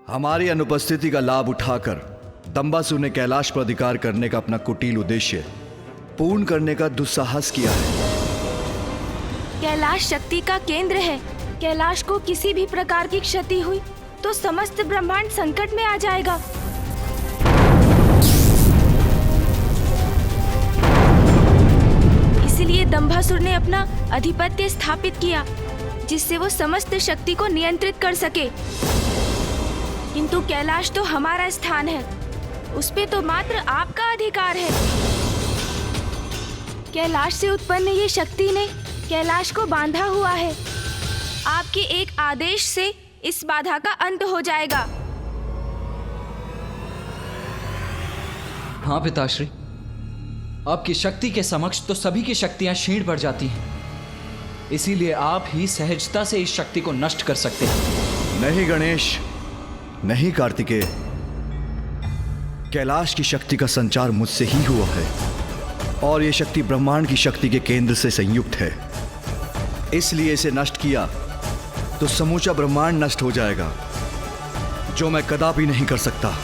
हमारी अनुपस्थिति का लाभ उठाकर दंबासुर ने कैलाश पर अधिकार करने का अपना कुटिल उद्देश्य पूर्ण करने का दुस्साहस किया है। कैलाश शक्ति का केंद्र है। कैलाश को किसी भी प्रकार की क्षति हुई तो समस्त ब्रह्मांड संकट में आ जाएगा। इसलिए दंभासुर ने अपना आधिपत्य स्थापित किया, जिससे वो समस्त शक्ति को नियंत्रित कर सके। किंतु कैलाश तो हमारा स्थान है, उस पे तो मात्र आपका अधिकार है। कैलाश से उत्पन्न ये शक्ति ने कैलाश को बांधा हुआ है। आपके एक आदेश से इस बाधा का अंत हो जाएगा। हाँ पिताश्री, आपकी शक्ति के समक्ष तो सभी की शक्तियां क्षीण पड़ जाती हैं। इसीलिए आप ही सहजता से इस शक्ति को नष्ट कर सकते हैं। नहीं गणेश, नहीं कार्तिकेय, कैलाश की शक्ति का संचार मुझसे ही हुआ है और यह शक्ति ब्रह्मांड की शक्ति के केंद्र से संयुक्त है। इसलिए इसे नष्ट किया तो समूचा ब्रह्मांड नष्ट हो जाएगा, जो मैं कदापि नहीं कर सकता।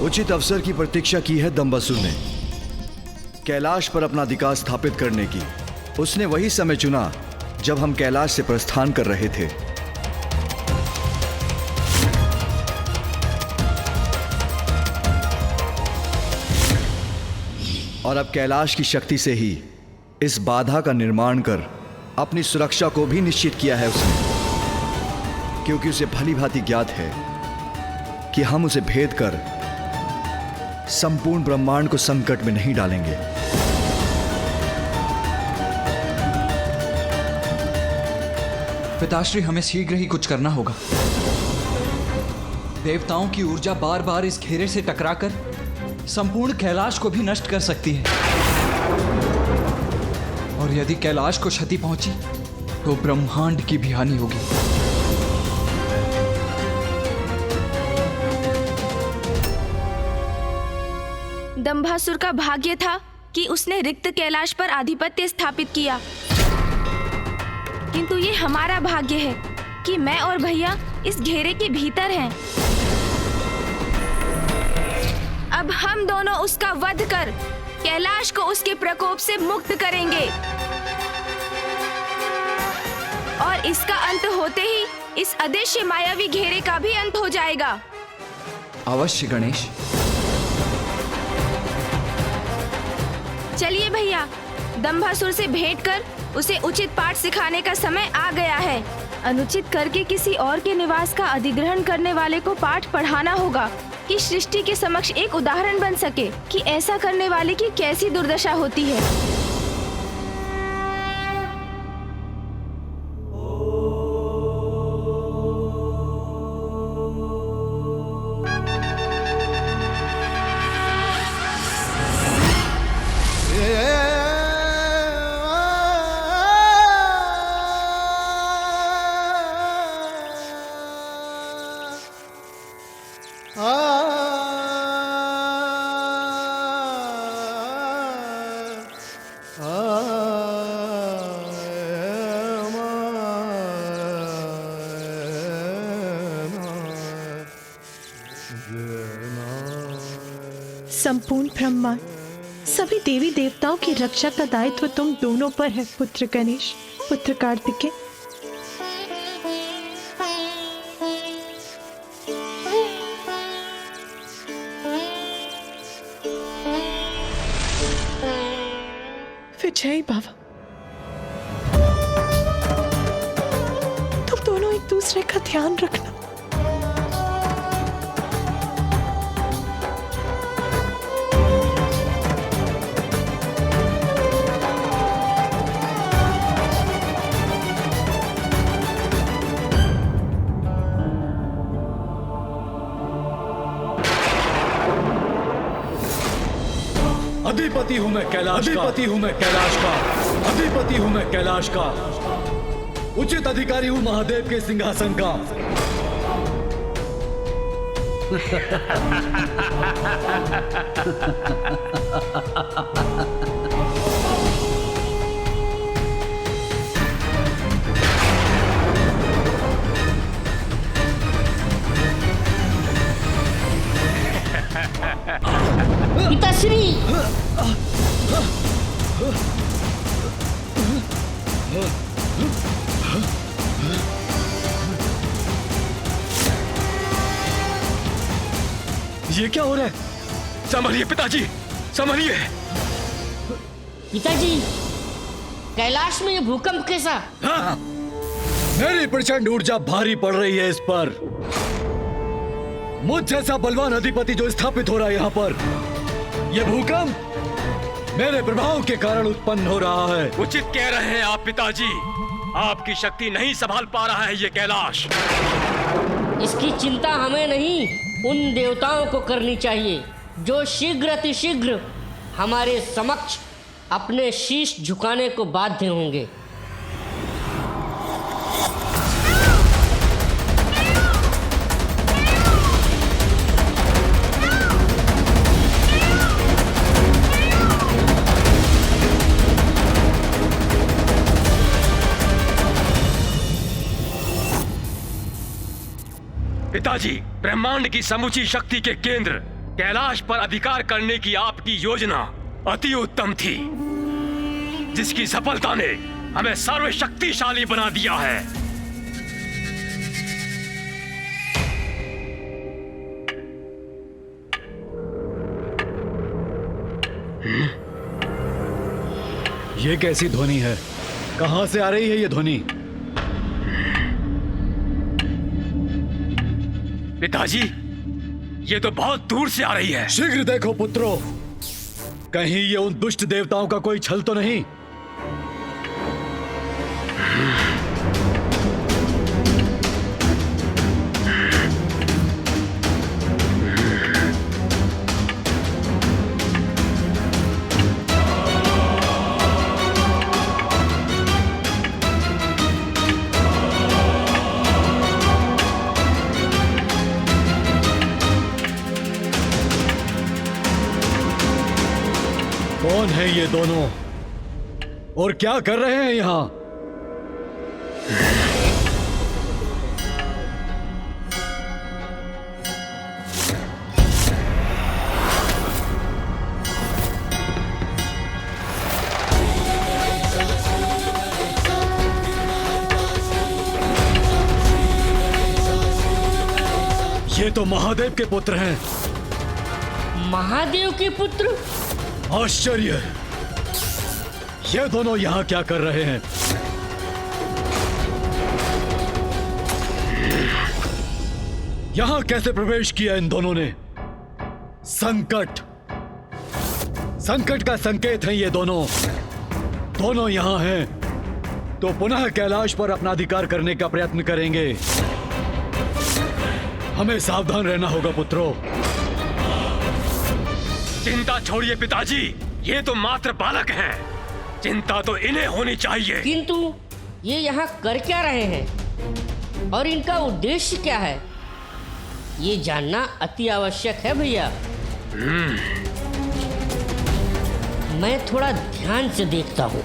उचित अवसर की प्रतीक्षा की है दंबासुर ने कैलाश पर अपना अधिकार स्थापित करने की। उसने वही समय चुना जब हम कैलाश से प्रस्थान कर रहे थे। और अब कैलाश की शक्ति से ही इस बाधा का निर्माण कर अपनी सुरक्षा को भी निश्चित किया है उसने, क्योंकि उसे भली भांति ज्ञात है कि हम उसे भेद कर संपूर्ण ब्रह्मांड को संकट में नहीं डालेंगे। पिताश्री, हमें शीघ्र ही कुछ करना होगा। देवताओं की ऊर्जा बार बार इस घेरे से टकराकर संपूर्ण कैलाश को भी नष्ट कर सकती है, और यदि कैलाश को क्षति पहुंची तो ब्रह्मांड की भी हानि होगी। दंभासुर का भाग्य था कि उसने रिक्त कैलाश पर आधिपत्य स्थापित किया, किंतु ये हमारा भाग्य है कि मैं और भैया इस घेरे के भीतर हैं। अब हम दोनों उसका वध कर कैलाश को उसके प्रकोप से मुक्त करेंगे, और इसका अंत होते ही इस अदृश्य मायावी घेरे का भी अंत हो जाएगा। अवश्य गणेश। चलिए भैया, दंभासुर से भेंट कर उसे उचित पाठ सिखाने का समय आ गया है। अनुचित करके किसी और के निवास का अधिग्रहण करने वाले को पाठ पढ़ाना होगा कि सृष्टि के समक्ष एक उदाहरण बन सके कि ऐसा करने वाले की कैसी दुर्दशा होती है। संपूर्ण ब्रह्मांड, सभी देवी देवताओं की रक्षा का दायित्व तुम दोनों पर है, पुत्र गणेश, पुत्र कार्तिकेय। विजय बाबा, तुम दोनों एक दूसरे का ध्यान रखना। अधिपति हूं मैं कैलाश का, अधिपति हूं मैं कैलाश का, अधिपति हूं मैं कैलाश का, उचित अधिकारी हूं महादेव के सिंहासन का। पिताश्री, ये क्या हो रहा है? संभलिए पिताजी, संभलिए। पिताजी, कैलाश में ये भूकंप कैसा? हाँ, मेरी प्रचंड ऊर्जा भारी पड़ रही है इस पर। मुझ जैसा बलवान अधिपति जो स्थापित हो रहा है यहाँ पर, यह भूकंप मेरे प्रभाव के कारण उत्पन्न हो रहा है। उचित कह रहे हैं आप पिताजी, आपकी शक्ति नहीं संभाल पा रहा है ये कैलाश। इसकी चिंता हमें नहीं, उन देवताओं को करनी चाहिए जो शीघ्र अतिशीघ्र हमारे समक्ष अपने शीश झुकाने को बाध्य होंगे। पिताजी, ब्रह्मांड की समूची शक्ति के केंद्र कैलाश पर अधिकार करने की आपकी योजना अति उत्तम थी, जिसकी सफलता ने हमें सर्वशक्तिशाली बना दिया है। ये कैसी ध्वनि है? कहां से आ रही है ये ध्वनि? पिताजी, ये तो बहुत दूर से आ रही है। शीघ्र देखो पुत्रों, कहीं ये उन दुष्ट देवताओं का कोई छल तो नहीं। कौन है ये दोनों और क्या कर रहे हैं यहां? ये तो महादेव के पुत्र हैं। महादेव के पुत्र? आश्चर्य, ये दोनों यहां क्या कर रहे हैं? यहां कैसे प्रवेश किया इन दोनों ने? संकट, संकट का संकेत है ये दोनों। दोनों यहां हैं तो पुनः कैलाश पर अपना अधिकार करने का प्रयत्न करेंगे। हमें सावधान रहना होगा पुत्रों। चिंता छोड़िए पिताजी, ये तो मात्र बालक हैं। चिंता तो इन्हें होनी चाहिए। किंतु ये यहाँ कर क्या रहे हैं और इनका उद्देश्य क्या है, ये जानना अति आवश्यक है भैया। मैं थोड़ा ध्यान से देखता हूँ।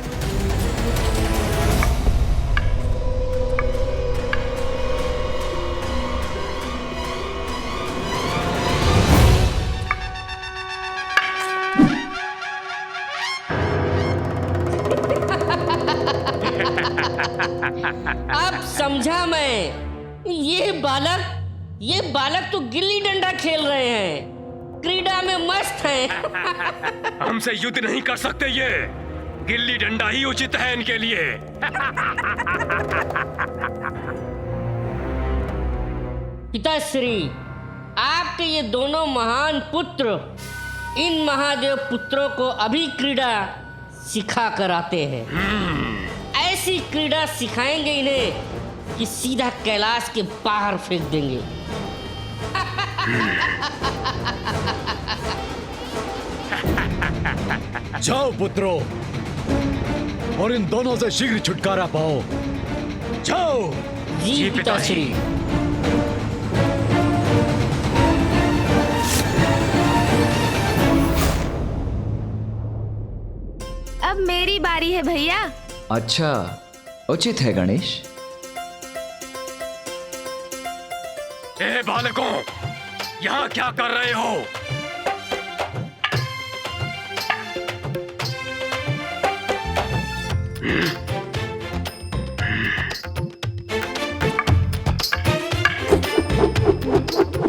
अब समझा मैं, ये बालक तो गिल्ली डंडा खेल रहे हैं, क्रीड़ा में मस्त हैं। हमसे युद्ध नहीं कर सकते ये, गिल्ली डंडा ही उचित है इनके लिए। पिताश्री, आपके ये दोनों महान पुत्र इन महादेव पुत्रों को अभी क्रीड़ा सिखा कर आते हैं। ऐसी क्रीड़ा सिखाएंगे इन्हें कि सीधा कैलाश के बाहर फेंक देंगे। जाओ पुत्रों और इन दोनों से शीघ्र छुटकारा पाओ। जाओ। जी पिताश्री। अब मेरी बारी है भैया। अच्छा, उचित है गणेश। ए बालकों, यहाँ क्या कर रहे हो?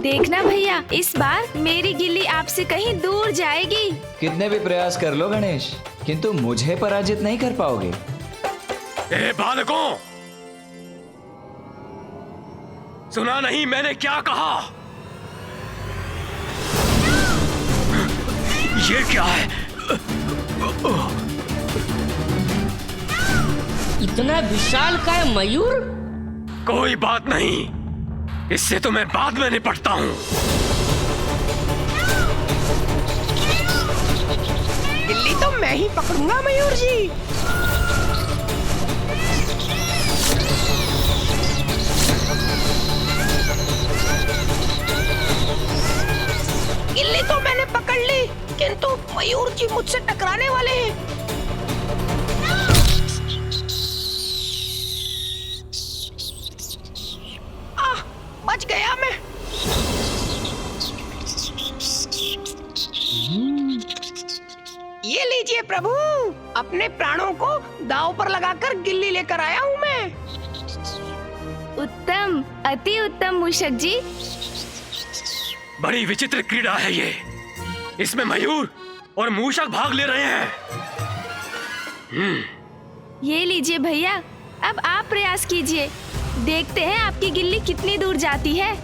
देखना भैया, इस बार मेरी गिल्ली आपसे कहीं दूर जाएगी। कितने भी प्रयास कर लो गणेश, किंतु मुझे पराजित नहीं कर पाओगे। ए बालकों, सुना नहीं मैंने क्या कहा? ये क्या है? इतना विशाल का मयूर? कोई बात नहीं, इससे तो मैं बाद में निपटता हूँ। गिल्ली तो मैं ही पकड़ूंगा मयूर जी। गिल्ली तो मैंने पकड़ ली, किंतु मयूर जी मुझसे टकराने वाले हैं। बच गया मैं। ये लीजिए प्रभु, अपने प्राणों को दांव पर लगाकर गिल्ली लेकर आया हूँ मैं। उत्तम, अति उत्तम मूषक जी। बड़ी विचित्र क्रीड़ा है ये। इसमें मयूर और मूषक भाग ले रहे हैं। ये लीजिए भैया, अब आप प्रयास कीजिए। देखते हैं आपकी गिल्ली कितनी दूर जाती है।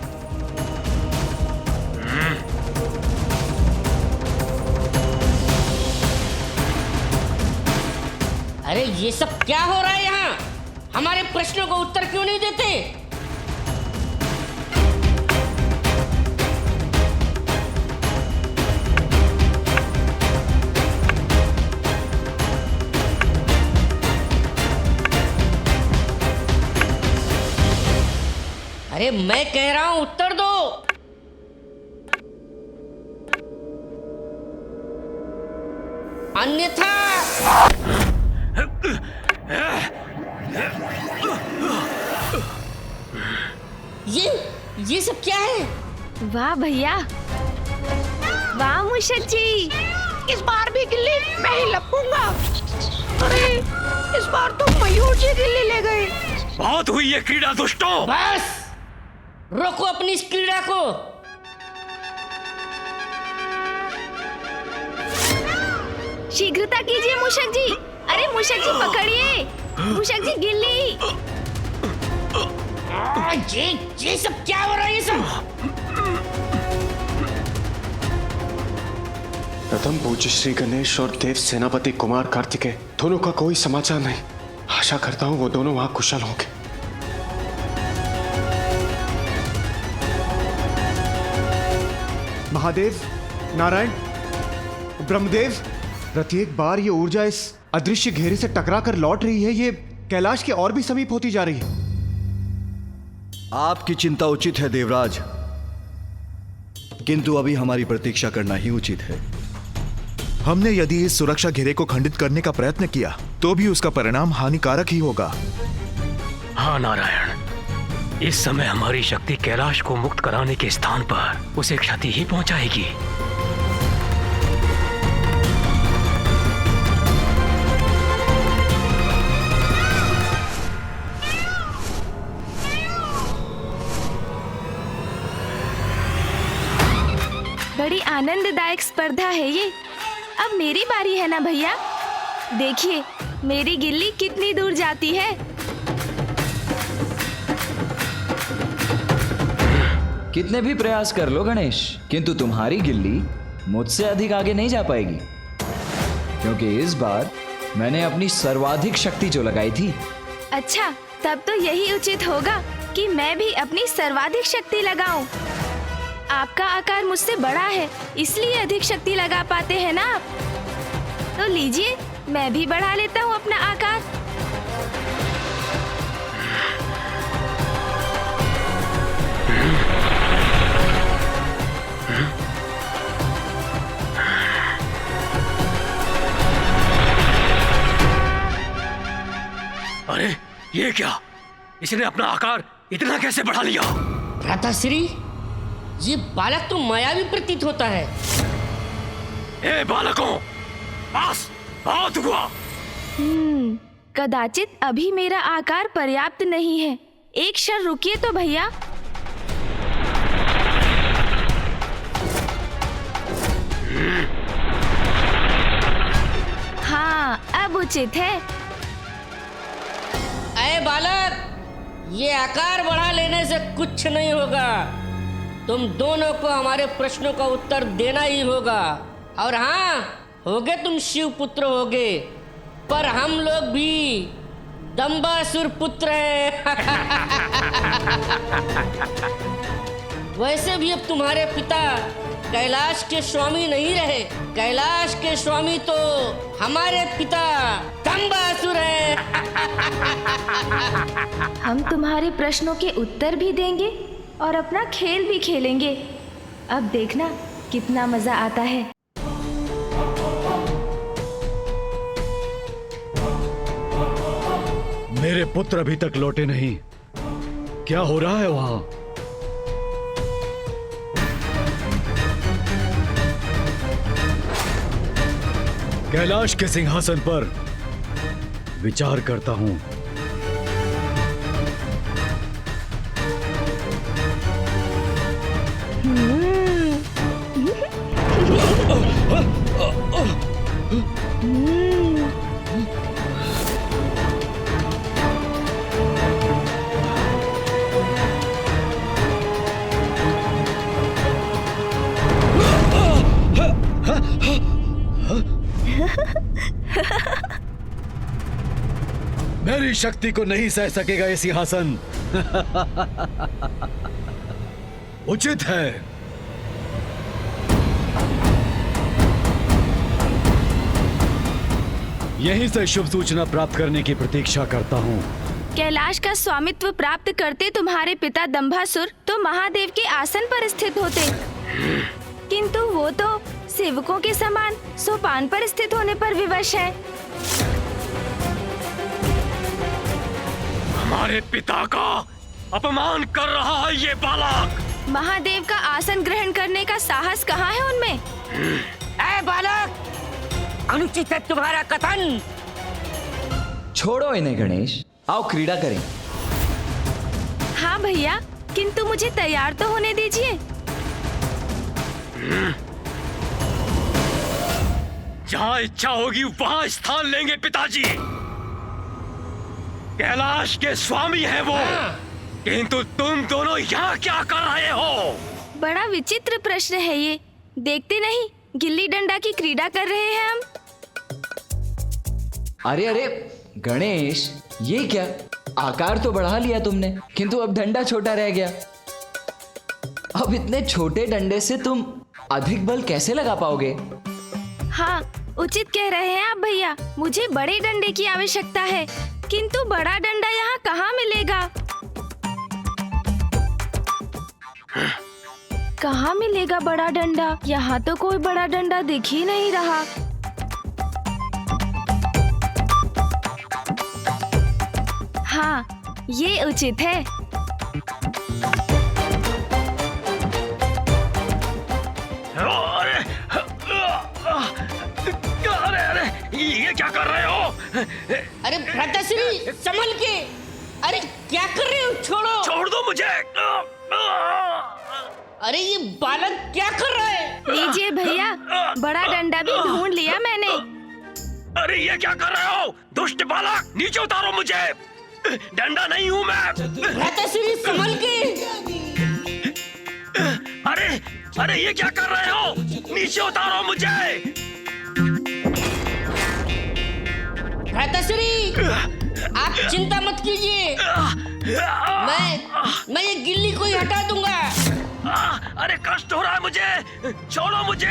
अरे ये सब क्या हो रहा है यहाँ? हमारे प्रश्नों को उत्तर क्यों नहीं देते? अरे मैं कह रहा हूं उत्तर दो। अन्यथा ये सब क्या है? वाह भैया, वाह मूषक जी। इस बार भी गिल्ली मैं ही लपूंगा। अरे इस बार तो मयूर जी गिल्ली ले गए। बहुत हुई ये क्रीड़ा दुष्टों। बस रोको अपनी इस क्रीड़ा को। शीघ्रता कीजिए मूषक जी। अरे मूषक जी पकड़िए, मूषक जी गिल्ली। ये सब क्या हो रहा है? ये सब प्रथम पूज्य श्री गणेश और देव सेनापति कुमार कार्तिकेय दोनों का कोई समाचार नहीं। आशा करता हूँ वो दोनों वहां कुशल होंगे। महादेव, नारायण, ब्रह्मदेव, प्रत्येक बार ये ऊर्जा इस अदृश्य घेरे से टकरा कर लौट रही है। ये कैलाश के और भी समीप होती जा रही है। आपकी चिंता उचित है देवराज, किंतु अभी हमारी प्रतीक्षा करना ही उचित है। हमने यदि इस सुरक्षा घेरे को खंडित करने का प्रयत्न किया तो भी उसका परिणाम हानिकारक ही होगा। हाँ नारायण, इस समय हमारी शक्ति कैलाश को मुक्त कराने के स्थान पर उसे क्षति ही पहुंचाएगी। बड़ी आनंददायक स्पर्धा है ये। अब मेरी बारी है ना भैया। देखिए मेरी गिल्ली कितनी दूर जाती है। कितने भी प्रयास कर लो गणेश, किंतु तुम्हारी गिल्ली मुझसे अधिक आगे नहीं जा पाएगी, क्योंकि इस बार मैंने अपनी सर्वाधिक शक्ति जो लगाई थी। अच्छा, तब तो यही उचित होगा कि मैं भी अपनी सर्वाधिक शक्ति लगाऊं। आपका आकार मुझसे बड़ा है, इसलिए अधिक शक्ति लगा पाते हैं ना आप। तो लीजिए, मैं भी बढ़ा लेता हूँ अपना आकार। ये क्या? इसने अपना आकार इतना कैसे बढ़ा लिया? भ्राताश्री, ये बालक तो मायावी प्रतीत होता है। ए बालकों, पास बहुत हुआ। कदाचित अभी मेरा आकार पर्याप्त नहीं है। एक क्षण रुकिए तो भैया। हाँ, अब उचित है। अरे बालक, ये आकार बढ़ा लेने से कुछ नहीं होगा। तुम दोनों को हमारे प्रश्नों का उत्तर देना ही होगा। और हाँ, होगे तुम शिव पुत्र होगे, पर हम लोग भी दंबासुर पुत्र हैं। वैसे भी अब तुम्हारे पिता कैलाश के स्वामी नहीं रहे। कैलाश के स्वामी तो हमारे पिता दंबासुर हैं। हम तुम्हारे प्रश्नों के उत्तर भी देंगे और अपना खेल भी खेलेंगे। अब देखना कितना मजा आता है। मेरे पुत्र अभी तक लौटे नहीं। क्या हो रहा है वहां? कैलाश के सिंहासन पर विचार करता हूं। मेरी शक्ति को नहीं सह सकेगा ये सिंहासन। उचित है। यहीं से शुभ सूचना प्राप्त करने की प्रतीक्षा करता हूँ। कैलाश का स्वामित्व प्राप्त करते तुम्हारे पिता दंभासुर तो महादेव के आसन पर स्थित होते, किंतु वो तो सेवकों के समान सोपान पर स्थित होने पर विवश है। हमारे पिता का अपमान कर रहा है ये बालक। महादेव का आसन ग्रहण करने का साहस कहाँ है उनमें? ऐ बालक, अनुचित है तुम्हारा कथन। छोड़ो इन्हें गणेश, आओ क्रीड़ा करें। हाँ भैया, किंतु मुझे तैयार तो होने दीजिए। जहाँ इच्छा होगी वहाँ स्थान लेंगे पिताजी। कैलाश के स्वामी हैं वो, किंतु तुम दोनों यहाँ क्या कर रहे हो? बड़ा विचित्र प्रश्न है ये। देखते नहीं गिल्ली डंडा की क्रीड़ा कर रहे हैं हम। अरे अरे गणेश, ये क्या? आकार तो बढ़ा लिया तुमने, किंतु अब डंडा छोटा रह गया। अब इतने छोटे डंडे से तुम अधिक बल कैसे लगा पाओगे? हाँ, उचित कह रहे हैं आप भैया। मुझे बड़े डंडे की आवश्यकता है, किंतु बड़ा डंडा यहाँ कहाँ मिलेगा? कहाँ मिलेगा बड़ा डंडा? यहाँ तो कोई बड़ा डंडा दिख ही नहीं रहा। हाँ, ये उचित है। ये क्या कर रहे हो? अरे भ्राताश्री, संभल के। अरे क्या कर रहे हो? छोड़ो। छोड़ दो मुझे। अरे ये बालक क्या कर रहा है? लीजिए भैया, बड़ा डंडा भी ढूंढ लिया मैंने। अरे ये क्या कर रहे हो? दुष्ट बालक, नीचे उतारो मुझे। डंडा नहीं हूँ मैं। भ्राताश्री, संभल के। अरे अरे ये क्या कर रहे हो? नीचे उतारो मुझे। भ्राताश्री, आप चिंता मत कीजिए। मैं ये गिल्ली को ही हटा दूंगा। अरे कष्ट हो रहा है मुझे, छोड़ो मुझे।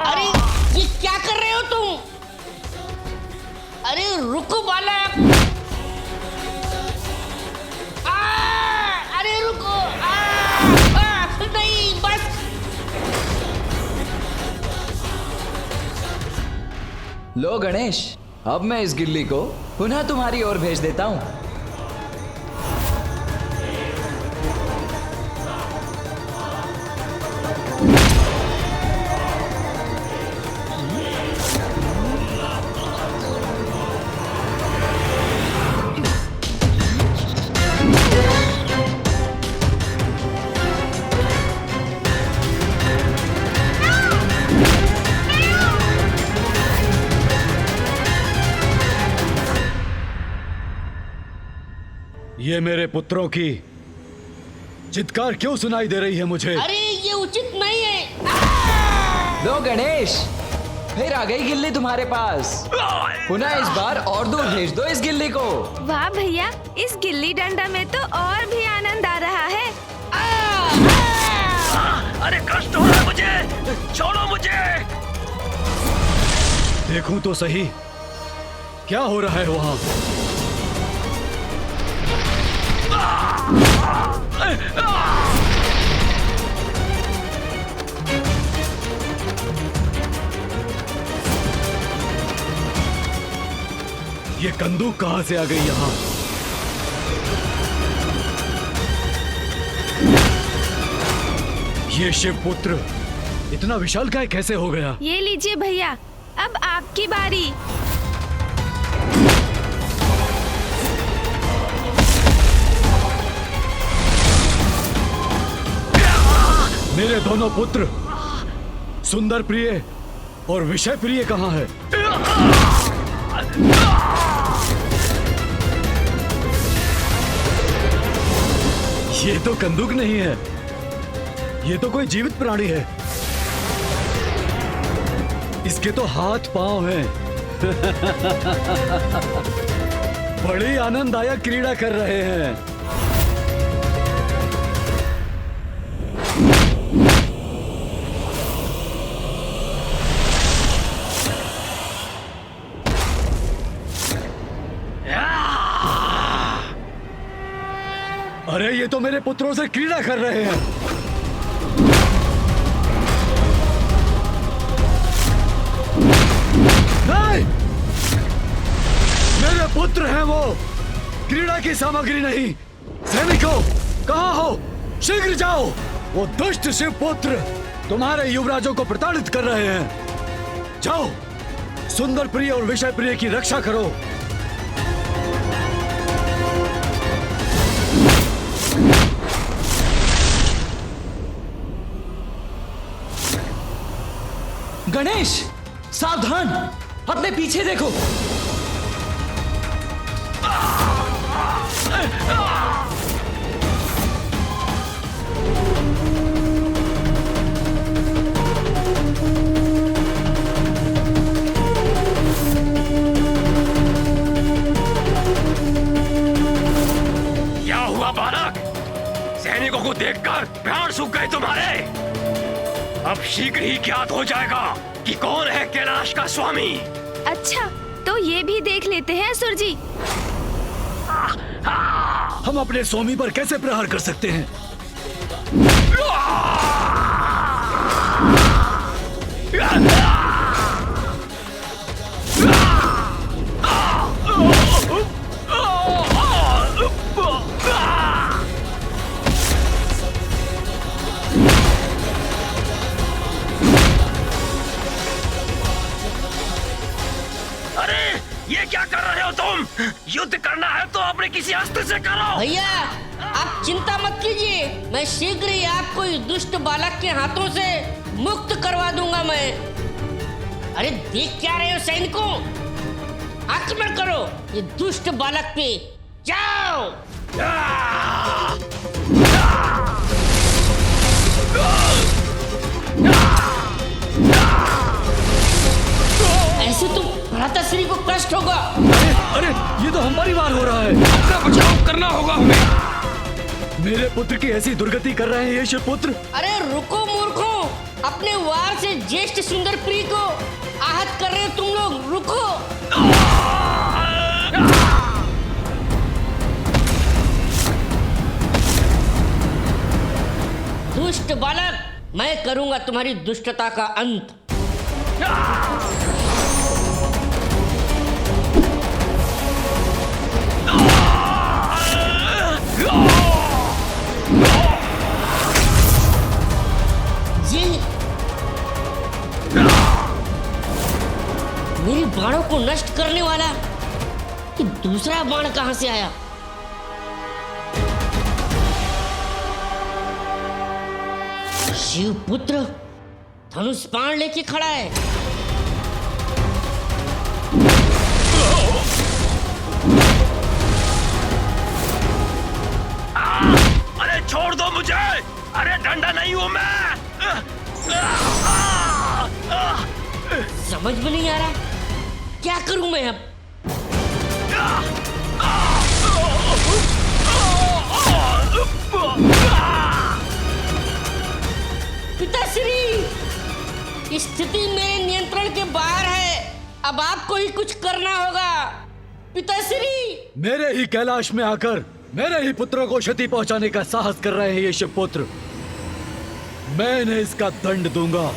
अरे ये क्या कर रहे हो तुम? अरे रुको बालक। अरे रुको। नहीं, बस। लो गणेश, अब मैं इस गिल्ली को पुनः तुम्हारी ओर भेज देता हूँ। ये मेरे पुत्रों की चित्कार क्यों सुनाई दे रही है मुझे? अरे ये उचित नहीं है। लो गणेश, फिर आ गई गिल्ली तुम्हारे पास। पुनः इस बार और दूर भेज दो इस गिल्ली को। वाह भैया, इस गिल्ली डंडा में तो और भी आनंद आ रहा है। अरे कष्ट हो रहा है मुझे, छोड़ो मुझे। देखूं तो सही क्या हो रहा है वहां। ये कंदूक कहां से आ गई यहां? ये शिवपुत्र इतना विशालकाय कैसे हो गया? ये लीजिए भैया, अब आपकी बारी। मेरे दोनों पुत्र सुंदर प्रिय और विषय प्रिय कहाँ है? ये तो कंदूक नहीं है, ये तो कोई जीवित प्राणी है। इसके तो हाथ पांव हैं। बड़ी आनंददायक क्रीड़ा कर रहे हैं। अरे ये तो मेरे पुत्रों से क्रीड़ा कर रहे हैं। नहीं! मेरे पुत्र हैं वो, क्रीड़ा की सामग्री नहीं। सैनिकों, कहाँ हो? शीघ्र जाओ। वो दुष्ट शिवपुत्र तुम्हारे युवराजों को प्रताड़ित कर रहे हैं। जाओ, सुंदर प्रिय और विषय प्रिय की रक्षा करो। गणेश, सावधान, अपने पीछे देखो। क्या हुआ बालक? सैनिकों को देखकर प्राण सूख गए तुम्हारे। अब शीघ्र ही ज्ञात हो जाएगा कि कौन है कैलाश का स्वामी। अच्छा, तो ये भी देख लेते हैं असुर जी। हम अपने स्वामी पर कैसे प्रहार कर सकते हैं? ये क्या कर रहे हो तुम? युद्ध करना है तो अपने किसी अस्त्र से करो। भैया, आप चिंता मत कीजिए, मैं शीघ्र ही आपको इस दुष्ट बालक के हाथों से मुक्त करवा दूंगा मैं। अरे देख क्या रहे हो सैनिकों? आक्रमण करो ये दुष्ट बालक पे, जाओ। ऐसे तो भ्राताश्री को कष्ट होगा। अरे ये तो हमारी वार हो रहा है। अपना बचाव करना होगा हमें। मेरे पुत्र की ऐसी दुर्गति कर रहे हैं ये शिवपुत्र। अरे रुको मूर्खों, अपने वार से ज्येष्ठ सुंदर प्रिय को आहत कर रहे हो तुम लोग, रुको। दुष्ट बालक, मैं करूंगा तुम्हारी दुष्टता का अंत। बाणों को नष्ट करने वाला कि दूसरा बाण कहां से आया? शिवपुत्र धनुष बाण लेके खड़ा है। अरे छोड़ दो मुझे! अरे डंडा नहीं हूं मैं! समझ में नहीं आ रहा क्या करूं मैं अब? पिताश्री, स्थिति मेरे नियंत्रण के बाहर है। अब आपको ही कुछ करना होगा। पिताश्री, मेरे ही कैलाश में आकर मेरे ही पुत्रों को क्षति पहुंचाने का साहस कर रहे हैं ये शिवपुत्र। मैं इन्हें इसका दंड दूंगा।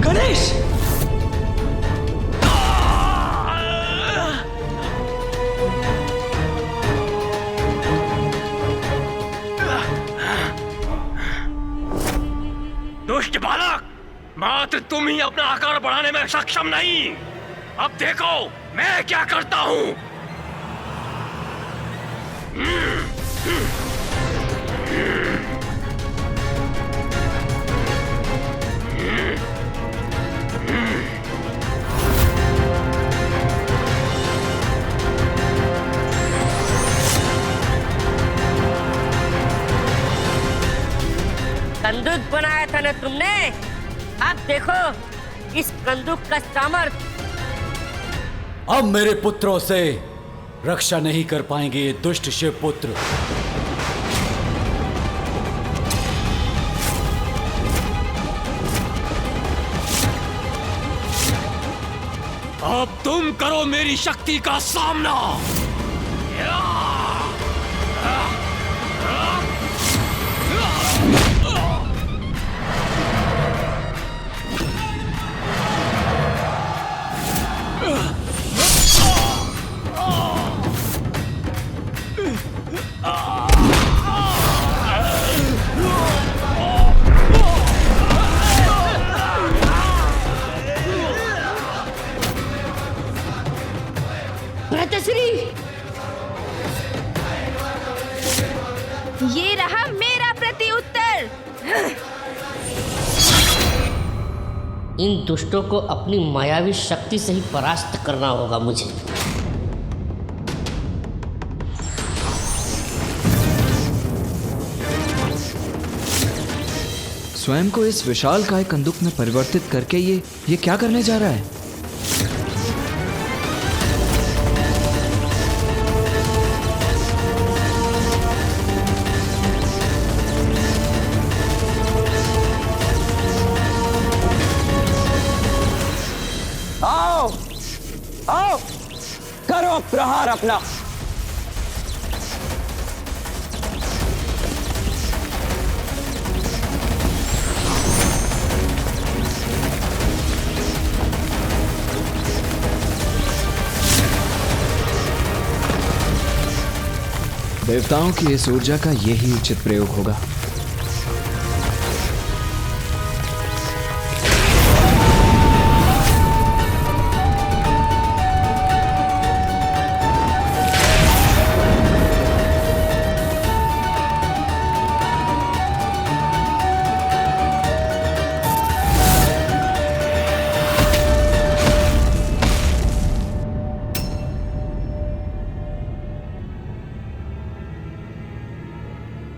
गणेश! दुष्ट बालक, मात्र तुम ही अपना आकार बढ़ाने में सक्षम नहीं। अब देखो मैं क्या करता हूं। बंदूक बनाया था ना तुमने? अब देखो इस बंदूक का सामर्थ्य। अब मेरे पुत्रों से रक्षा नहीं कर पाएंगे ये दुष्ट शिवपुत्र। अब तुम करो मेरी शक्ति का सामना। ये रहा मेरा प्रत्युत्तर। इन दुष्टों को अपनी मायावी शक्ति से ही परास्त करना होगा मुझे। स्वयं को इस विशालकाय कंदुक में परिवर्तित करके ये क्या करने जा रहा है? आओ आओ, करो प्रहार अपना। देवताओं की इस ऊर्जा का यही उचित प्रयोग होगा।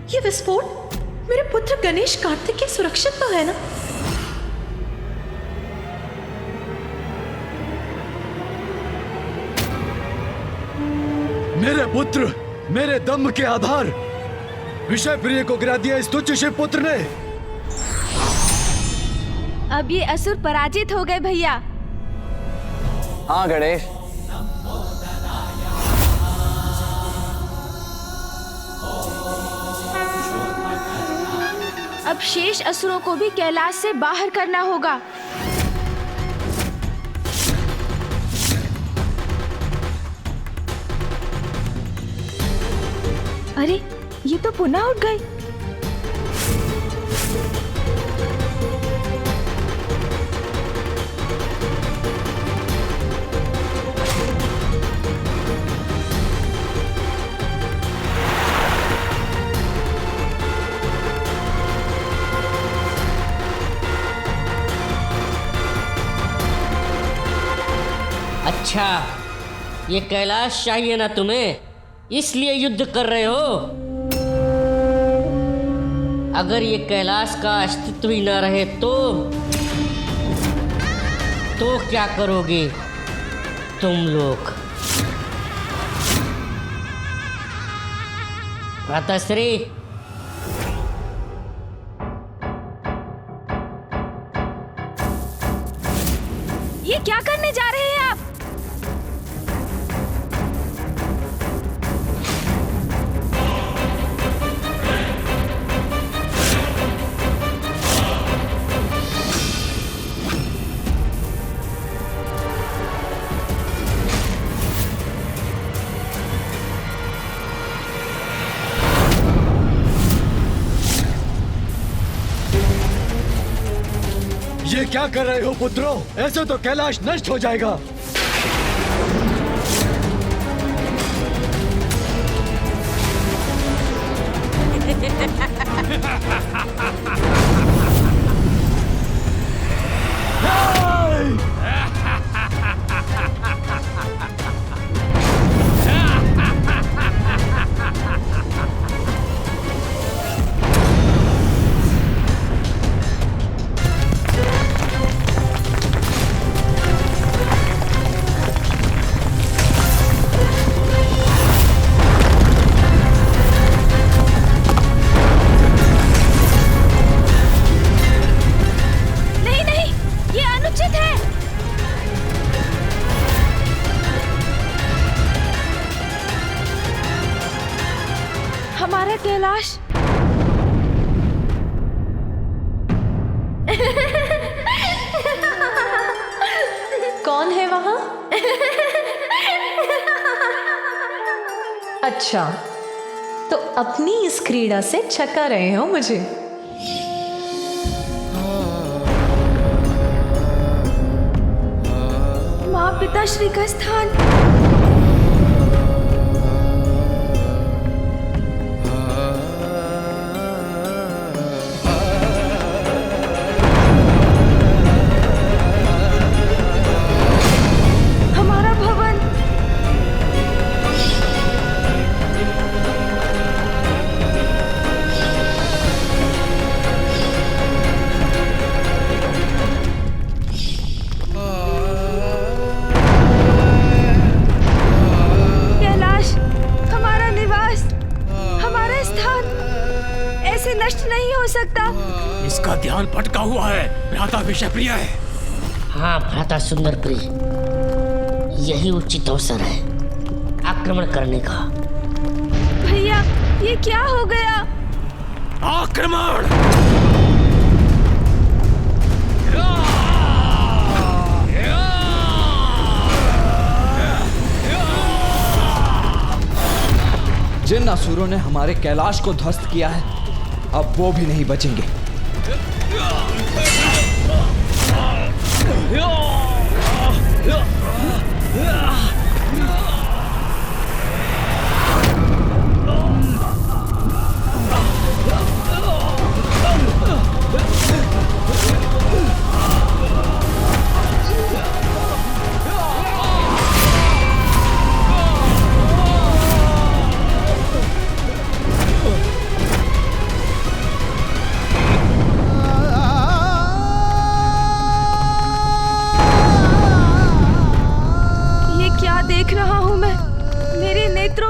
ये विस्फोट मेरे पुत्र गणेश कार्तिकेय सुरक्षित तो है ना? मेरे पुत्र, मेरे दम्भ के आधार विषय प्रिय को गिरा दिया इस तुच्छ शिवपुत्र ने। अब ये असुर पराजित हो गए भैया। हाँ गणेश, अब शेष असुरों को भी कैलाश से बाहर करना होगा। अरे ये तो पुनः उठ गई। अच्छा, ये कैलाश चाहिए ना तुम्हें, इसलिए युद्ध कर रहे हो। अगर ये कैलाश का अस्तित्व ही ना रहे तो क्या करोगे तुम लोग? भ्राताश्री, ये क्या करने जा रहे हैं आप? ये क्या कर रहे हो पुत्रों? ऐसे तो कैलाश नष्ट हो जाएगा। हमारा कैलाश कौन है वहां? अच्छा, तो अपनी इस क्रीड़ा से छका रहे हो मुझे। माँ पिताश्री का स्थान। नष्ट नहीं हो सकता। इसका ध्यान भटका हुआ है, भ्राता विषय प्रिय है। हाँ भ्राता सुंदर प्रिय, यही उचित अवसर है आक्रमण करने का। भैया ये क्या हो गया? आक्रमण! जिन असुरों ने हमारे कैलाश को ध्वस्त किया है, अब वो भी नहीं बचेंगे।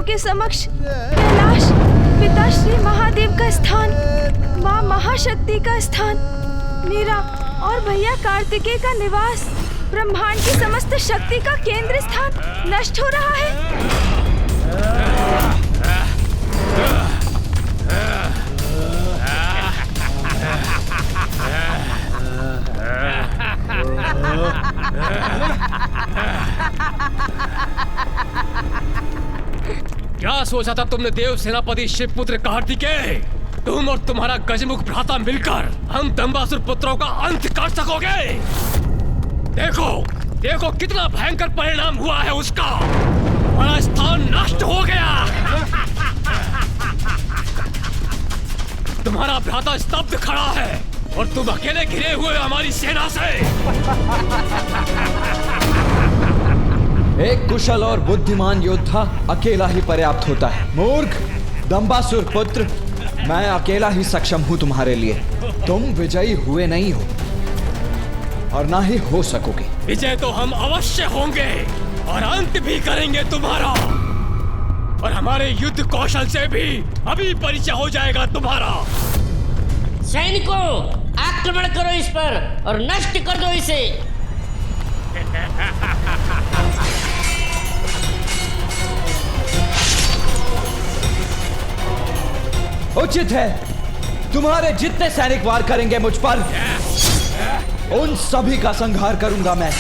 के समक्ष कैलाश, पिताश्री महादेव का स्थान, माँ महाशक्ति का स्थान, मेरा और भैया कार्तिकेय का निवास, ब्रह्मांड की समस्त शक्ति का केंद्र स्थान नष्ट हो रहा है। क्या सोचा था तुमने देव सेनापति शिवपुत्र कार्तिकेय? तुम और तुम्हारा गजमुख भ्राता मिलकर हम दंबासुर पुत्रों का अंत कर सकोगे? देखो देखो कितना भयंकर परिणाम हुआ है उसका। हमारा स्थान नष्ट हो गया। तुम्हारा भ्राता स्तब्ध खड़ा है और तुम अकेले घिरे हुए हमारी सेना से। एक कुशल और बुद्धिमान योद्धा अकेला ही पर्याप्त होता है। मूर्ख दंबासुर पुत्र, मैं अकेला ही सक्षम हूं तुम्हारे लिए। तुम विजयी हुए नहीं हो और ना ही हो सकोगे। विजय तो हम अवश्य होंगे और अंत भी करेंगे तुम्हारा। और हमारे युद्ध कौशल से भी अभी परिचय हो जाएगा तुम्हारा। सैनिकों, आक्रमण करो इस पर और नष्ट कर दो इसे। उचित है। तुम्हारे जितने सैनिक वार करेंगे मुझ पर, उन सभी का संहार करूंगा मैं।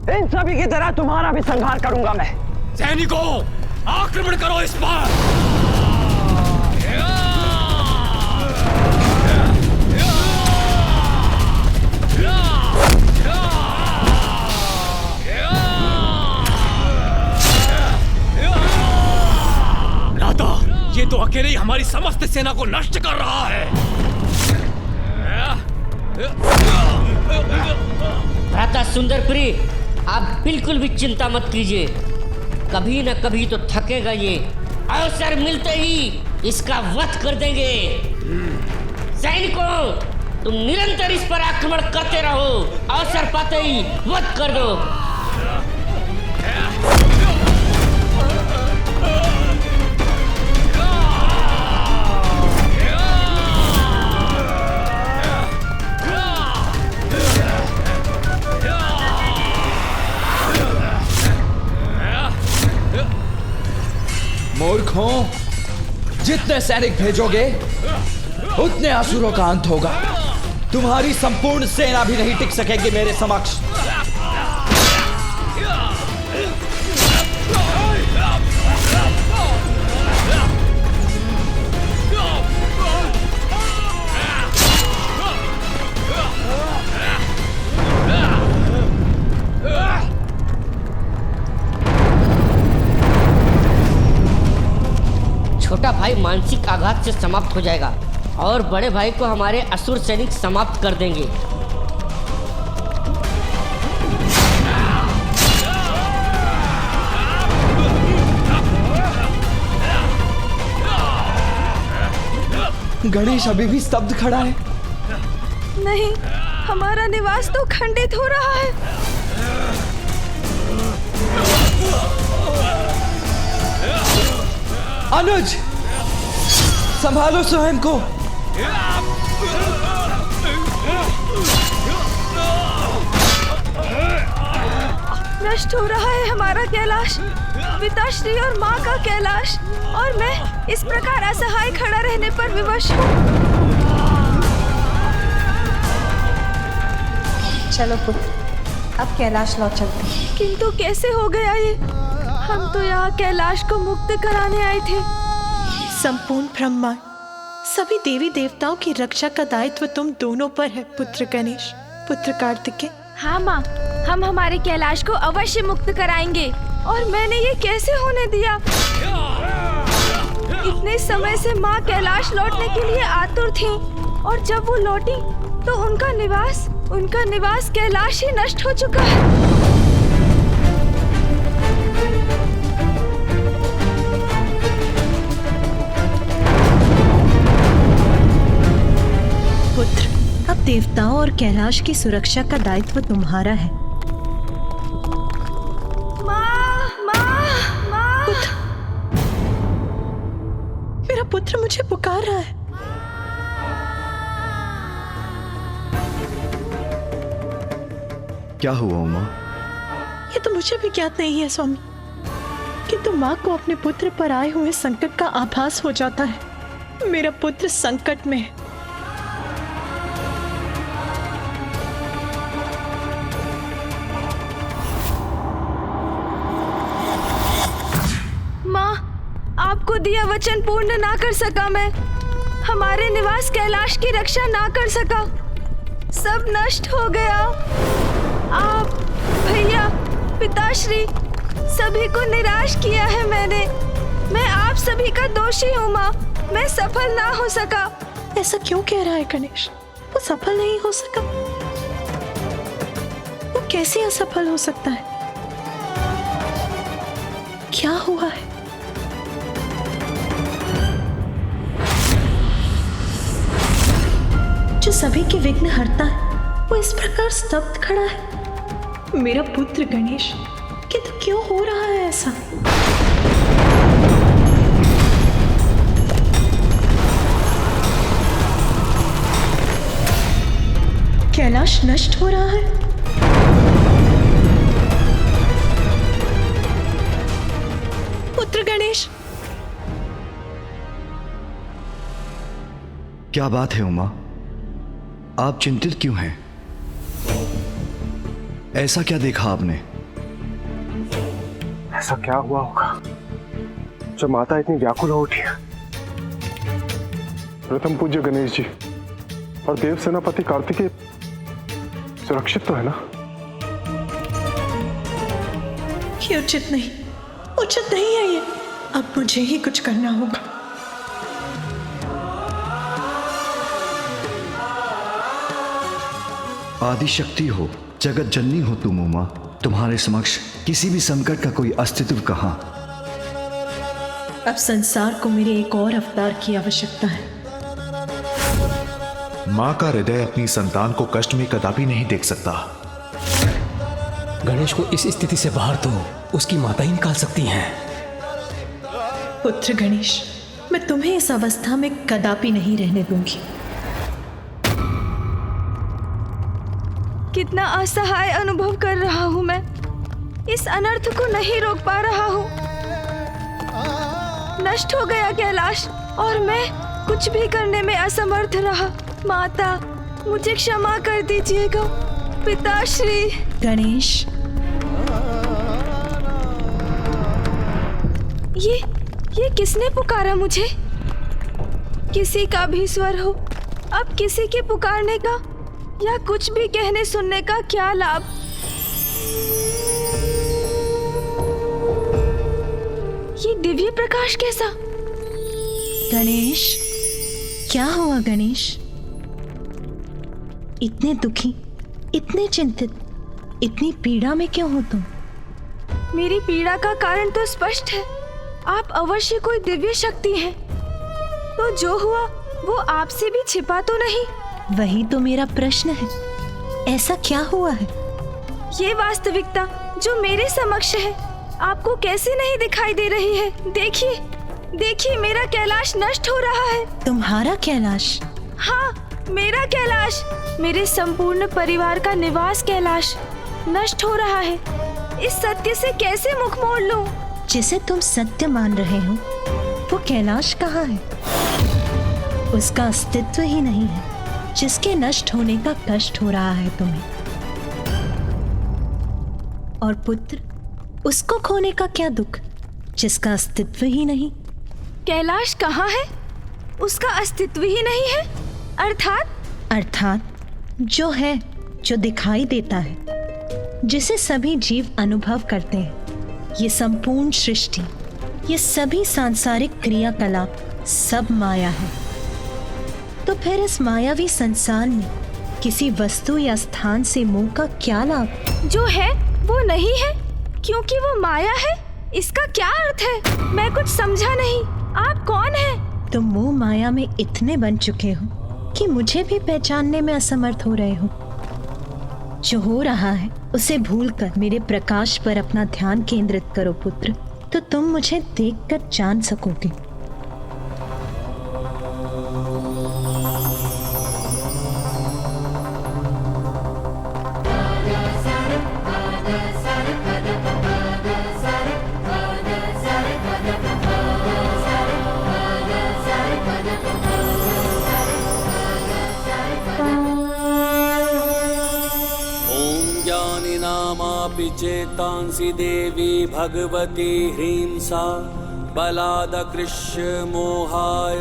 इन सभी की तरह तुम्हारा भी संहार करूंगा मैं। सैनिकों, आक्रमण करो इस पर। राधा, ये तो अकेले ही हमारी समस्त सेना को नष्ट कर रहा है। भ्राता सुंदरपुरी, आप बिल्कुल भी चिंता मत कीजिए। कभी न कभी तो थकेगा ये। अवसर मिलते ही इसका वध कर देंगे। सैनिकों, तुम निरंतर इस पर आक्रमण करते रहो। अवसर पाते ही वध कर दो। मूर्खों, जितने सैनिक भेजोगे उतने असुरों का अंत होगा। तुम्हारी संपूर्ण सेना भी नहीं टिक सकेगी मेरे समक्ष। छोटा भाई मानसिक आघात से समाप्त हो जाएगा और बड़े भाई को हमारे असुर सैनिक समाप्त कर देंगे। गणेश अभी भी स्तब्ध खड़ा है। नहीं, हमारा निवास तो खंडित हो रहा है। अनुज, संभालो स्वयं को। नष्ट हो रहा है हमारा कैलाश, पिताश्री और माँ का कैलाश, और मैं इस प्रकार असहाय खड़ा रहने पर विवश हूँ। चलो पुत्र, अब कैलाश लौट चलते हैं। किंतु कैसे हो गया ये? हम तो यहाँ कैलाश को मुक्त कराने आए थे। संपूर्ण ब्रह्मांड, सभी देवी देवताओं की रक्षा का दायित्व तुम दोनों पर है पुत्र गणेश, पुत्र कार्तिकेय। हाँ माँ, हम हमारे कैलाश को अवश्य मुक्त कराएंगे। और मैंने ये कैसे होने दिया? इतने समय से माँ कैलाश लौटने के लिए आतुर थी, और जब वो लौटी तो उनका निवास कैलाश ही नष्ट हो चुका है। पुत्र, अब देवताओं और कैलाश की सुरक्षा का दायित्व तुम्हारा है। पुत्र, मेरा पुत्र मुझे पुकार रहा है। क्या हुआ उमा? ये तो मुझे भी ज्ञात नहीं है स्वामी, किंतु माँ को अपने पुत्र पर आए हुए संकट का आभास हो जाता है। मेरा पुत्र संकट में है। माँ, आपको दिया वचन पूर्ण ना कर सका मैं, हमारे निवास कैलाश की रक्षा ना कर सका, सब नष्ट हो गया। आप, भैया, पिताश्री, सभी को निराश किया है मैंने। मैं आप सभी का दोषी हूँ माँ, मैं सफल ना हो सका। ऐसा क्यों कह रहा है गणेश? वो सफल नहीं हो सका? वो कैसे असफल हो सकता है? क्या हुआ है? जो सभी के विघ्न हरता है वो इस प्रकार स्तब्ध खड़ा है। मेरा पुत्र गणेश, किंतु क्यों हो रहा है ऐसा? कैलाश नष्ट हो रहा है। पुत्र गणेश, क्या बात है उमा? आप चिंतित क्यों हैं? ऐसा क्या देखा आपने? ऐसा क्या हुआ होगा जब माता इतनी व्याकुल हो उठी है? प्रथम पूज्य गणेश जी और देव सेनापति कार्तिकेय सुरक्षित तो है ना? ये उचित नहीं है ये। अब मुझे ही कुछ करना होगा। आदि शक्ति हो, जगत जननी हो तुम उमा, तुम्हारे समक्ष किसी भी संकट का कोई अस्तित्व कहाँ। अब संसार को मेरे एक और अवतार की आवश्यकता है। माँ का हृदय अपनी संतान को कष्ट में कदापि नहीं देख सकता। गणेश को इस स्थिति से बाहर तो उसकी माता ही निकाल सकती हैं। पुत्र गणेश, मैं तुम्हें इस अवस्था में कदापि नहीं रहने दूंगी। कितना असहाय अनुभव कर रहा हूँ मैं, इस अनर्थ को नहीं रोक पा रहा हूँ। नष्ट हो गया कैलाश और मैं कुछ भी करने में असमर्थ रहा। माता, मुझे क्षमा कर दीजिएगा। पिताश्री। गणेश, ये किसने पुकारा मुझे? किसी का भी स्वर हो, अब किसी के पुकारने का या कुछ भी कहने सुनने का क्या लाभ? ये दिव्य प्रकाश कैसा? गणेश, क्या हुआ गणेश? इतने दुखी, इतने चिंतित, इतनी पीड़ा में क्यों हो तुम? मेरी पीड़ा का कारण तो स्पष्ट है। आप अवश्य कोई दिव्य शक्ति हैं। तो जो हुआ वो आपसे भी छिपा तो नहीं? वही तो मेरा प्रश्न है। ऐसा क्या हुआ है? ये वास्तविकता जो मेरे समक्ष है आपको कैसे नहीं दिखाई दे रही है? देखिए, देखिए, मेरा कैलाश नष्ट हो रहा है। तुम्हारा कैलाश? हाँ, मेरा कैलाश, मेरे संपूर्ण परिवार का निवास कैलाश नष्ट हो रहा है। इस सत्य से कैसे मुख मोड़ लूं? जिसे तुम सत्य मान रहे हो वो कैलाश कहाँ है? उसका अस्तित्व ही नहीं है। जिसके नष्ट होने का कष्ट हो रहा है तुम्हें। और पुत्र, उसको खोने का क्या दुख जिसका अस्तित्व ही नहीं? कैलाश कहाँ है? उसका अस्तित्व ही नहीं है। अर्थात जो है, जो दिखाई देता है, जिसे सभी जीव अनुभव करते हैं। ये संपूर्ण सृष्टि, ये सभी सांसारिक क्रियाकलाप सब माया है। तो फिर इस मायावी संसार में किसी वस्तु या स्थान से मोह का क्या लाभ? जो है वो नहीं है क्योंकि वो माया है। इसका क्या अर्थ है? मैं कुछ समझा नहीं। आप कौन हैं? तुम मोह माया में इतने बन चुके हो कि मुझे भी पहचानने में असमर्थ हो रहे हो। जो हो रहा है उसे भूलकर मेरे प्रकाश पर अपना ध्यान केंद्रित करो पुत्र, तो तुम मुझे देखकर जान सकोगे। ज्ञानिनामापि चेतांसि देवी भगवती ह्रीं सा बलादकृष्य मोहाय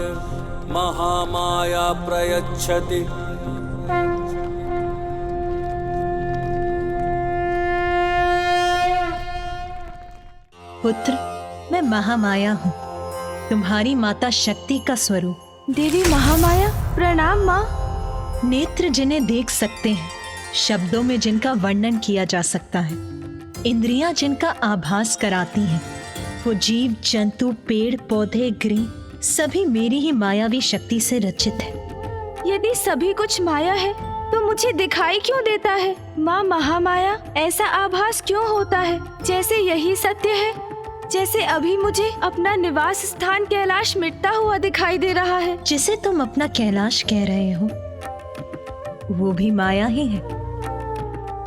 महामाया प्रयच्छति। पुत्र, मैं महामाया हूँ, तुम्हारी माता शक्ति का स्वरूप। देवी महामाया, प्रणाम माँ। नेत्र जिन्हें देख सकते हैं, शब्दों में जिनका वर्णन किया जा सकता है, इंद्रियां जिनका आभास कराती हैं, वो जीव जंतु पेड़ पौधे गृह सभी मेरी ही मायावी शक्ति से रचित है। यदि सभी कुछ माया है तो मुझे दिखाई क्यों देता है? माँ महामाया, ऐसा आभास क्यों होता है जैसे यही सत्य है? जैसे अभी मुझे अपना निवास स्थान कैलाश मिटता हुआ दिखाई दे रहा है। जिसे तुम अपना कैलाश कह रहे हो वो भी माया ही है,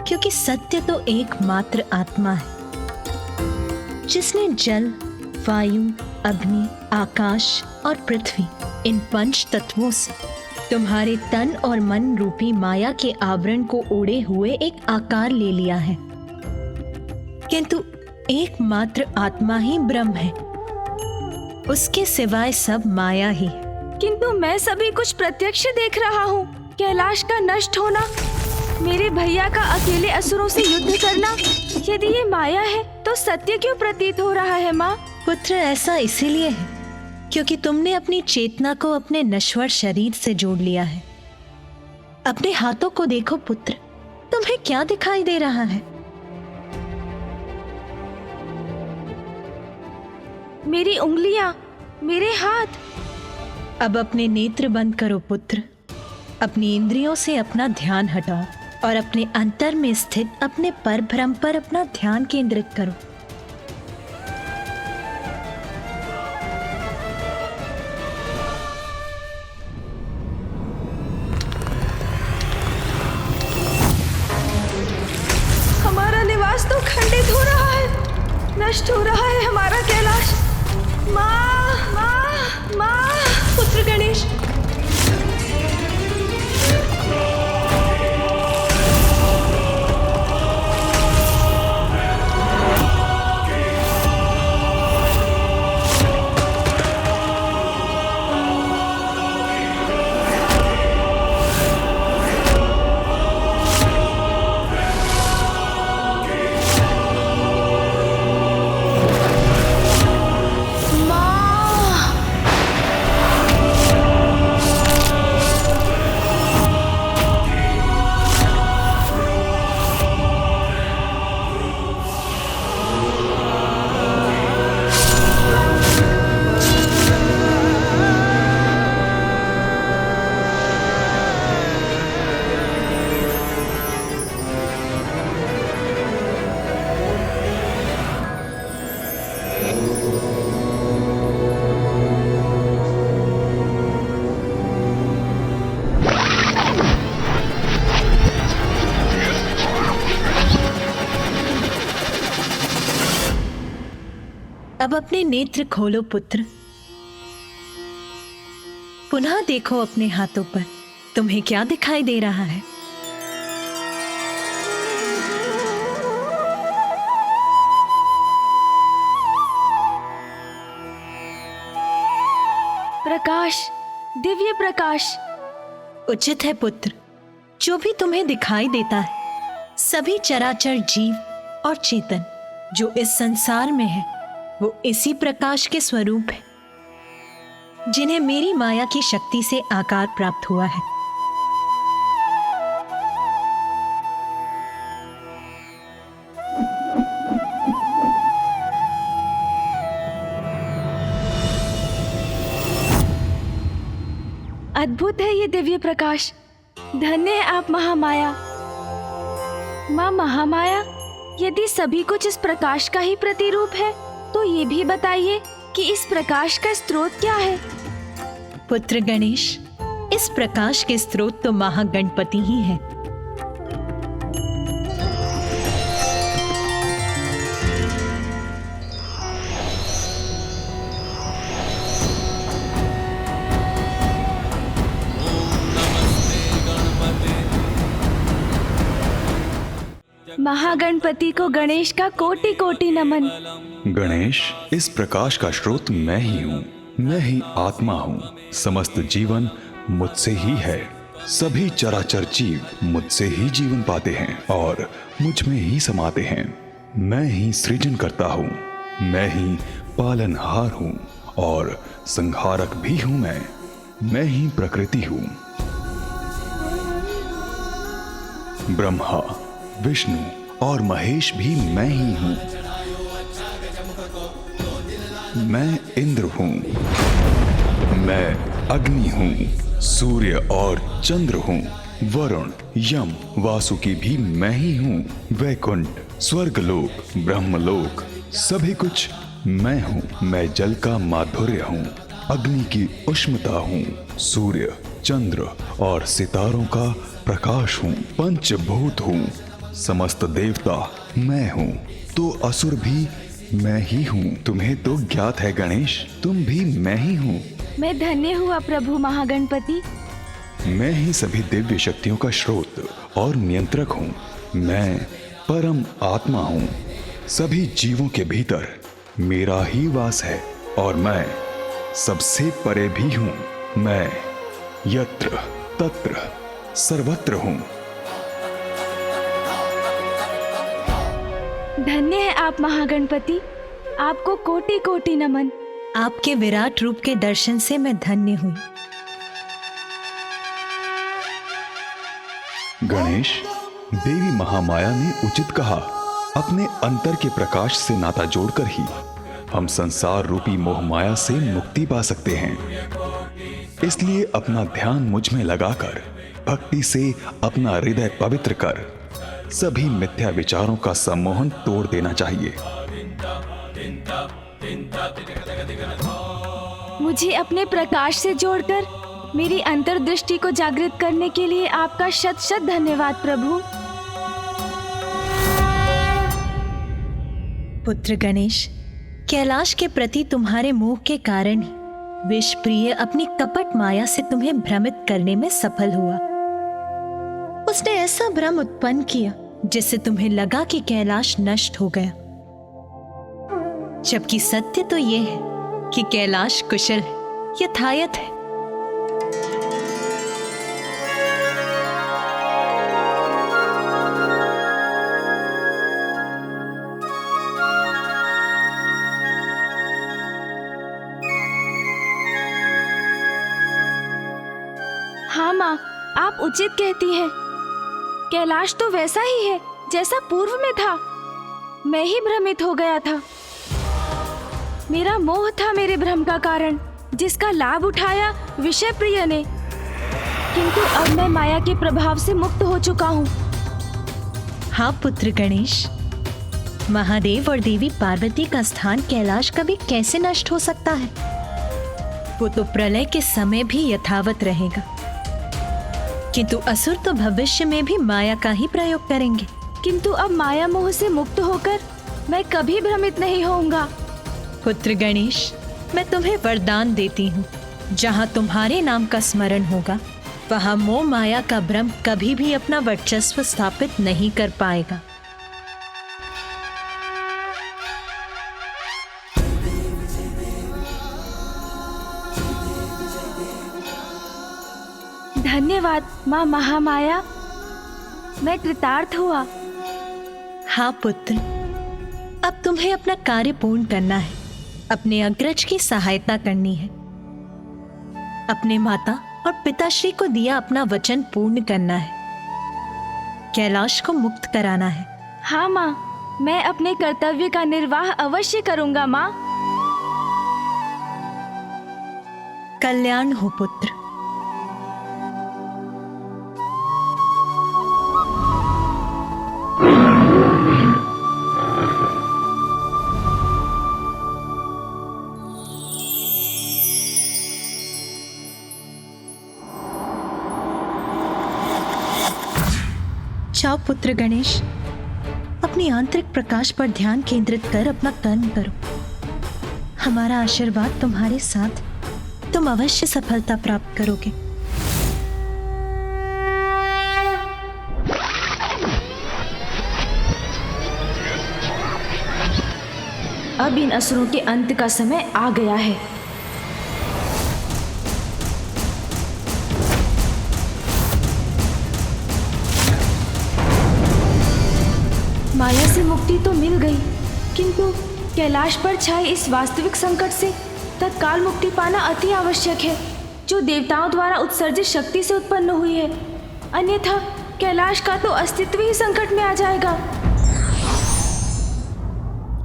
क्योंकि सत्य तो एकमात्र आत्मा है जिसने जल, वायु, अग्नि, आकाश और पृथ्वी इन पंच तत्वों से तुम्हारे तन और मन रूपी माया के आवरण को ओढ़े हुए एक आकार ले लिया है। किंतु एकमात्र आत्मा ही ब्रह्म है, उसके सिवाय सब माया ही है। किंतु मैं सभी कुछ प्रत्यक्ष देख रहा हूँ। कैलाश का नष्ट होना, मेरे भैया का अकेले असुरों से युद्ध करना, यदि ये माया है तो सत्य क्यों प्रतीत हो रहा है माँ? पुत्र, ऐसा इसीलिए है क्योंकि तुमने अपनी चेतना को अपने नश्वर शरीर से जोड़ लिया है। अपने हाथों को देखो पुत्र, तुम्हें क्या दिखाई दे रहा है? मेरी उंगलियां, मेरे हाथ। अब अपने नेत्र बंद करो पुत्र, अपनी इंद्रियों से अपना ध्यान हटाओ और अपने अंतर में स्थित अपने परब्रह्म पर अपना ध्यान केंद्रित करो। हमारा निवास तो खंडित हो रहा है, नष्ट हो रहा है हमारा कैलाश। माँ, माँ, माँ। पुत्र गणेश, अब अपने नेत्र खोलो पुत्र, पुनः देखो अपने हाथों पर, तुम्हें क्या दिखाई दे रहा है? प्रकाश, दिव्य प्रकाश। उचित है पुत्र, जो भी तुम्हें दिखाई देता है सभी चराचर जीव और चेतन जो इस संसार में है वो इसी प्रकाश के स्वरूप है जिन्हें मेरी माया की शक्ति से आकार प्राप्त हुआ है। अद्भुत है ये दिव्य प्रकाश। धन्य है आप महामाया। माँ महामाया, यदि सभी कुछ इस प्रकाश का ही प्रतिरूप है तो ये भी बताइए कि इस प्रकाश का स्रोत क्या है। पुत्र गणेश, इस प्रकाश के स्रोत तो महागणपति ही हैं। महागणपति को गणेश का कोटि कोटि नमन। गणेश, इस प्रकाश का स्रोत मैं ही हूँ। मैं ही आत्मा हूँ। समस्त जीवन मुझसे ही है। सभी चराचर जीव मुझसे ही जीवन पाते हैं और मुझ में ही समाते हैं। मैं ही सृजन करता हूँ। मैं ही पालनहार हूँ और संहारक भी हूँ। मैं ही प्रकृति हूँ। ब्रह्मा, विष्णु और महेश भी मैं ही हूँ। मैं इंद्र हूँ। मैं अग्नि हूँ। सूर्य और चंद्र हूँ। वरुण, यम, वासुकी भी मैं ही हूँ। वैकुंठ, स्वर्गलोक, ब्रह्मलोक, सभी कुछ मैं हूँ। मैं जल का माधुर्य हूँ। अग्नि की उष्णता हूँ। सूर्य, चंद्र और सितारों का प्रकाश हूँ। पंचभूत हूँ। समस्त देवता मैं हूँ। तो असुर भी मैं ही हूँ। तुम्हें तो ज्ञात है गणेश, तुम भी मैं ही हूँ। मैं धन्य हुआ प्रभु महागणपति। मैं ही सभी दिव्य शक्तियों का स्रोत और नियंत्रक हूँ। मैं परम आत्मा हूँ। सभी जीवों के भीतर मेरा ही वास है और मैं सबसे परे भी हूँ। मैं यत्र तत्र सर्वत्र हूँ। धन्य है आप महागणपति। आपको कोटि कोटि नमन। आपके विराट रूप के दर्शन से मैं धन्य हुई। गणेश, देवी महामाया ने उचित कहा। अपने अंतर के प्रकाश से नाता जोड़कर ही हम संसार रूपी मोह माया से मुक्ति पा सकते हैं। इसलिए अपना ध्यान मुझ में लगाकर भक्ति से अपना हृदय पवित्र कर सभी मिथ्या विचारों का सम्मोहन तोड़ देना चाहिए। मुझे अपने प्रकाश से जोड़कर मेरी अंतर्दृष्टि को जागृत करने के लिए आपका शत शत धन्यवाद प्रभु। पुत्र गणेश, कैलाश के प्रति तुम्हारे मोह के कारण ही विषप्रिय अपनी कपट माया से तुम्हें भ्रमित करने में सफल हुआ। उसने ऐसा भ्रम उत्पन्न किया जिससे तुम्हें लगा कि कैलाश नष्ट हो गया, जबकि सत्य तो यह है कि कैलाश कुशल है, यथायथ है। हाँ माँ, आप उचित कहती हैं। कैलाश तो वैसा ही है जैसा पूर्व में था। मैं ही भ्रमित हो गया था। मेरा मोह था मेरे भ्रम का कारण, जिसका लाभ उठाया विषय प्रिय ने। किंतु अब मैं माया के प्रभाव से मुक्त हो चुका हूँ। हाँ पुत्र गणेश, महादेव और देवी पार्वती का स्थान कैलाश कभी कैसे नष्ट हो सकता है? वो तो प्रलय के समय भी यथावत रहेगा। किंतु असुर तो भविष्य में भी माया का ही प्रयोग करेंगे। किंतु अब माया मोह से मुक्त होकर मैं कभी भ्रमित नहीं होऊंगा। पुत्र गणेश, मैं तुम्हें वरदान देती हूँ, जहाँ तुम्हारे नाम का स्मरण होगा वहाँ मोह माया का भ्रम कभी भी अपना वर्चस्व स्थापित नहीं कर पाएगा। धन्यवाद माँ महामाया, मैं कृतार्थ हुआ। हाँ पुत्र, अब तुम्हें अपना कार्य पूर्ण करना है। अपने अग्रज की सहायता करनी है। अपने माता और पिताश्री को दिया अपना वचन पूर्ण करना है। कैलाश को मुक्त कराना है। हाँ माँ, मैं अपने कर्तव्य का निर्वाह अवश्य करूंगा माँ। कल्याण हो पुत्र। जाओ पुत्र गणेश, अपनी आंतरिक प्रकाश पर ध्यान केंद्रित कर अपना कर्म करो। हमारा आशीर्वाद तुम्हारे साथ, तुम अवश्य सफलता प्राप्त करोगे। अब इन असुरों के अंत का समय आ गया है। माया से मुक्ति तो मिल गई, किंतु कैलाश पर छाए इस वास्तविक संकट से तत्काल मुक्ति पाना अति आवश्यक है, जो देवताओं द्वारा उत्सर्जित शक्ति से उत्पन्न हुई है। अन्यथा कैलाश का तो अस्तित्व ही संकट में आ जाएगा।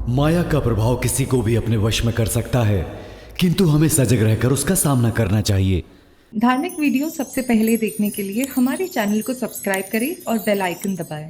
माया का प्रभाव किसी को भी अपने वश में कर सकता है, किंतु हमें सजग रहकर उसका सामना करना चाहिए। धार्मिक वीडियो सबसे पहले देखने के लिए हमारे चैनल को सब्सक्राइब करें और बेल आइकन दबाएं।